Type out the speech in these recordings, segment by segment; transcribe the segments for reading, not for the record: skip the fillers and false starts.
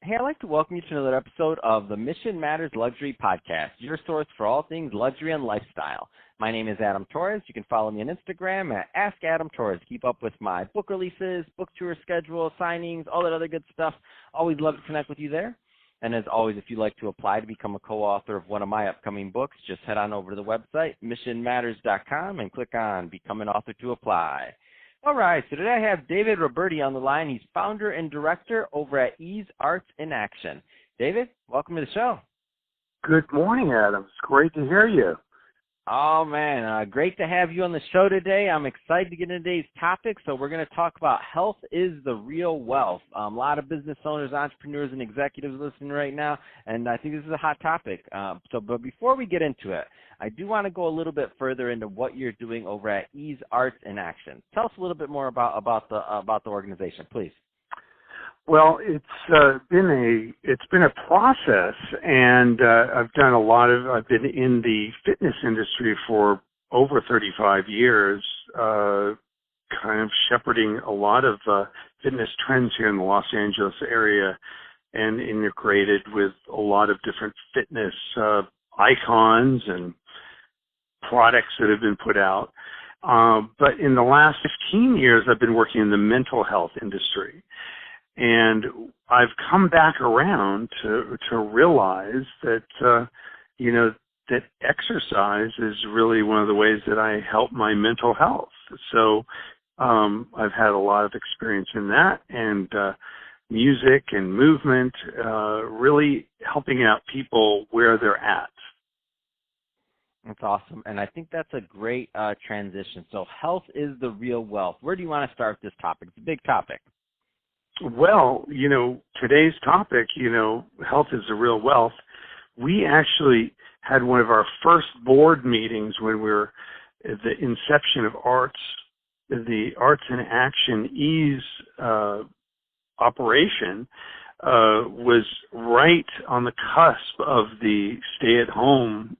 Hey, I'd like to welcome you to another episode of the Mission Matters Luxury Podcast, your source for all things luxury and lifestyle. My name is Adam Torres. You can follow me on Instagram at AskAdamTorres. Keep up with my book releases, book tour schedule, signings, all that other good stuff. Always love to connect with you there. And as always, if you'd like to apply to become a co-author of one of my upcoming books, just head on over to the website, missionmatters.com, and click on Become an Author to apply. All right, so today I have David Roberti on the line. He's founder and director over at Ease Arts in Action. David, welcome to the show. Good morning, Adam. It's great to hear you. Oh, man, great to have you on the show today. I'm excited to get into today's topic. So we're going to talk about health is the real wealth. A lot of business owners, entrepreneurs, and executives listening right now, and I think this is a hot topic. But before we get into it, I do want to go a little bit further into what you're doing over at Ease Arts in Action. Tell us a little bit more about the organization, please. Well, it's been a process, and I've been in the fitness industry for over 35 years, kind of shepherding a lot of fitness trends here in the Los Angeles area, and integrated with a lot of different fitness icons and products that have been put out. But in the last 15 years, I've been working in the mental health industry. And I've come back around to realize that, that exercise is really one of the ways that I help my mental health. So I've had a lot of experience in that, and music and movement, really helping out people where they're at. That's awesome. And I think that's a great transition. So health is the real wealth. Where do you want to start this topic? It's a big topic. Well, today's topic, health is the real wealth. We actually had one of our first board meetings when we were at the inception of the Arts in Action Ease operation was right on the cusp of the stay-at-home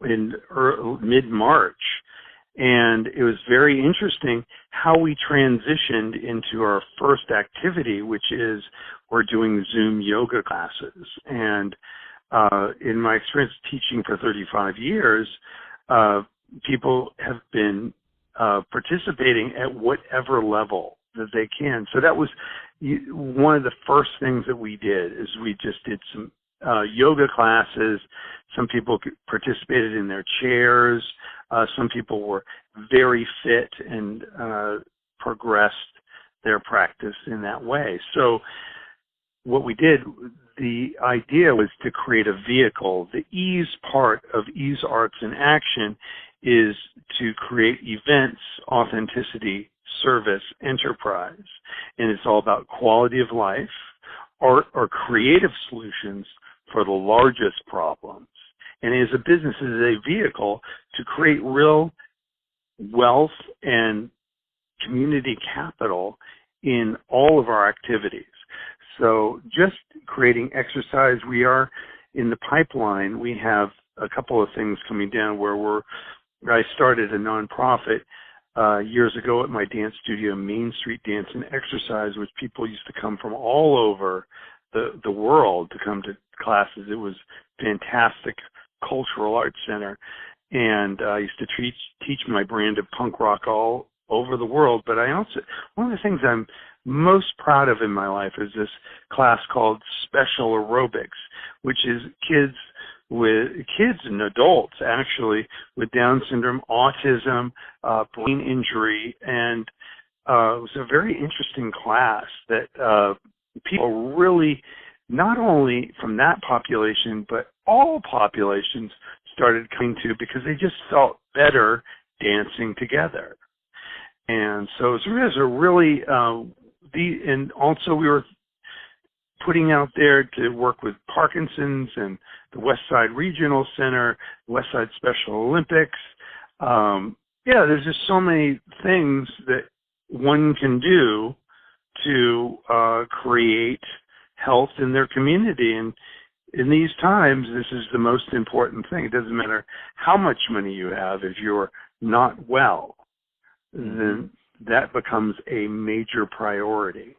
in mid-March. And it was very interesting how we transitioned into our first activity, which is we're doing Zoom yoga classes. And in my experience teaching for 35 years, people have been participating at whatever level that they can. So that was one of the first things that we did, is we just did some yoga classes. Some people participated in their chairs. Some people were very fit and progressed their practice in that way. So what we did, the idea was to create a vehicle. The Ease part of Ease Arts in Action is to create events, authenticity, service, enterprise. And it's all about quality of life, art, or creative solutions for the largest problems. And as a business, it is a vehicle to create real wealth and community capital in all of our activities. So just creating exercise, we are in the pipeline. We have a couple of things coming down where I started a nonprofit years ago at my dance studio, Main Street Dance and Exercise, which people used to come from all over the world to come to classes. It was fantastic cultural arts center, and I used to teach my brand of punk rock all over the world. But I also, one of the things I'm most proud of in my life is this class called Special Aerobics, which is kids and adults actually with Down syndrome, autism, brain injury, and it was a very interesting class that people really, not only from that population, but all populations started coming to, because they just felt better dancing together. And so it was a really, and also we were putting out there to work with Parkinson's and the West Side Regional Center, West Side Special Olympics. There's just so many things that one can do to create health in their community. And in these times, this is the most important thing. It doesn't matter how much money you have. If you're not well, then that becomes a major priority.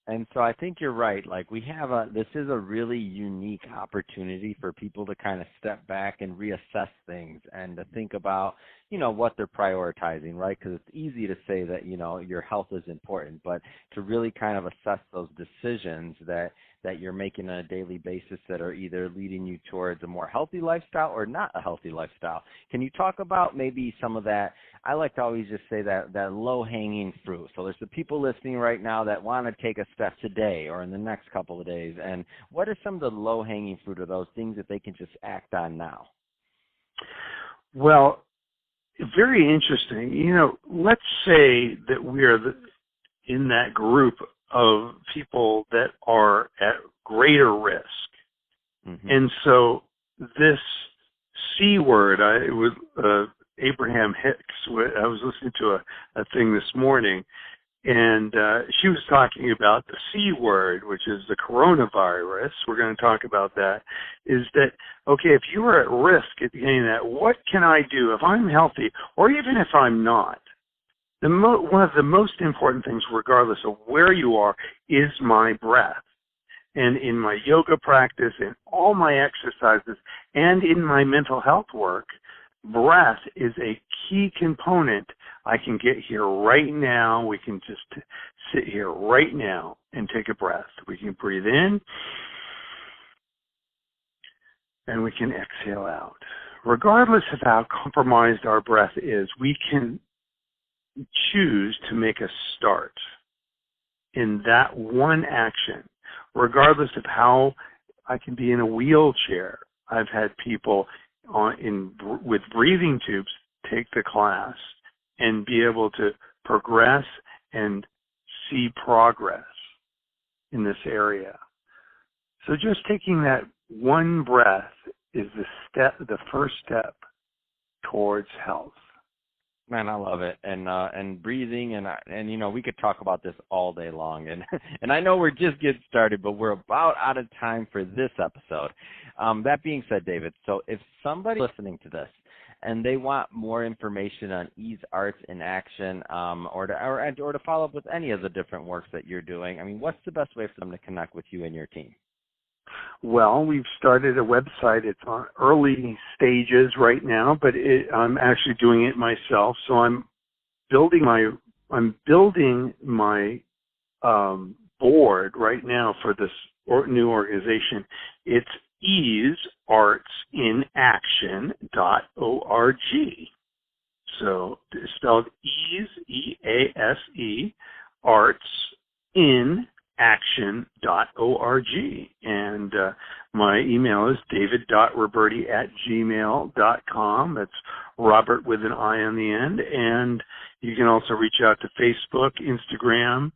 And so I think you're right. Like this is a really unique opportunity for people to kind of step back and reassess things and to think about, what they're prioritizing, right? Because it's easy to say that, your health is important, but to really kind of assess those decisions that you're making on a daily basis that are either leading you towards a more healthy lifestyle or not a healthy lifestyle. Can you talk about maybe some of that? I like to always just say that low-hanging fruit. So there's the people listening right now that want to take a step today or in the next couple of days. And what are some of the low-hanging fruit of those things that they can just act on now? Well, very interesting. Let's say that we are in that group of people that are at greater risk. Mm-hmm. And so this C word, Abraham Hicks, I was listening to a thing this morning, and she was talking about the C word, which is the coronavirus. We're going to talk about that. Is that, okay, if you are at risk at getting that, what can I do if I'm healthy or even if I'm not? One of the most important things, regardless of where you are, is my breath. And in my yoga practice, in all my exercises, and in my mental health work, breath is a key component. I can get here right now. We can just sit here right now and take a breath. We can breathe in, and we can exhale out. Regardless of how compromised our breath is, we can choose to make a start in that one action, regardless of how I can be in a wheelchair. I've had people with breathing tubes take the class and be able to progress and see progress in this area. So just taking that one breath is the first step towards health. Man, I love it. And breathing and we could talk about this all day long. And I know we're just getting started, but we're about out of time for this episode. That being said, David, so if somebody's listening to this and they want more information on Ease Arts in Action, or to follow up with any of the different works that you're doing, what's the best way for them to connect with you and your team? Well, we've started a website. It's on early stages right now, but I'm actually doing it myself. So I'm building my board right now for this new organization. It's easeartsinaction.org. So it's spelled Ease, E-A-S-E, arts in action.org. And my email is david.roberti@gmail.com. That's Robert with an I on the end. And you can also reach out to Facebook, Instagram,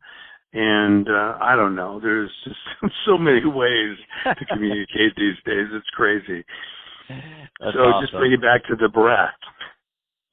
and I don't know. There's just so many ways to communicate these days. It's crazy. That's so awesome. Just bring it back to the breath.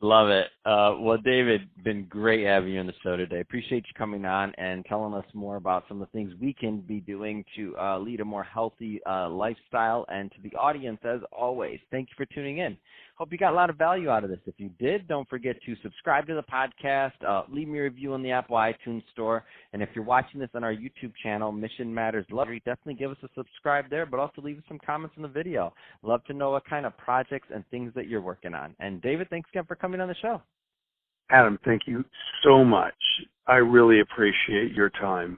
Love it. Well, David, been great having you on the show today. Appreciate you coming on and telling us more about some of the things we can be doing to lead a more healthy lifestyle. And to the audience, as always, thank you for tuning in. Hope you got a lot of value out of this. If you did, don't forget to subscribe to the podcast, leave me a review on the Apple iTunes Store, and if you're watching this on our YouTube channel, Mission Matters Luxury, definitely give us a subscribe there, but also leave us some comments in the video. Love to know what kind of projects and things that you're working on. And David, thanks again for coming on the show. Adam, thank you so much. I really appreciate your time.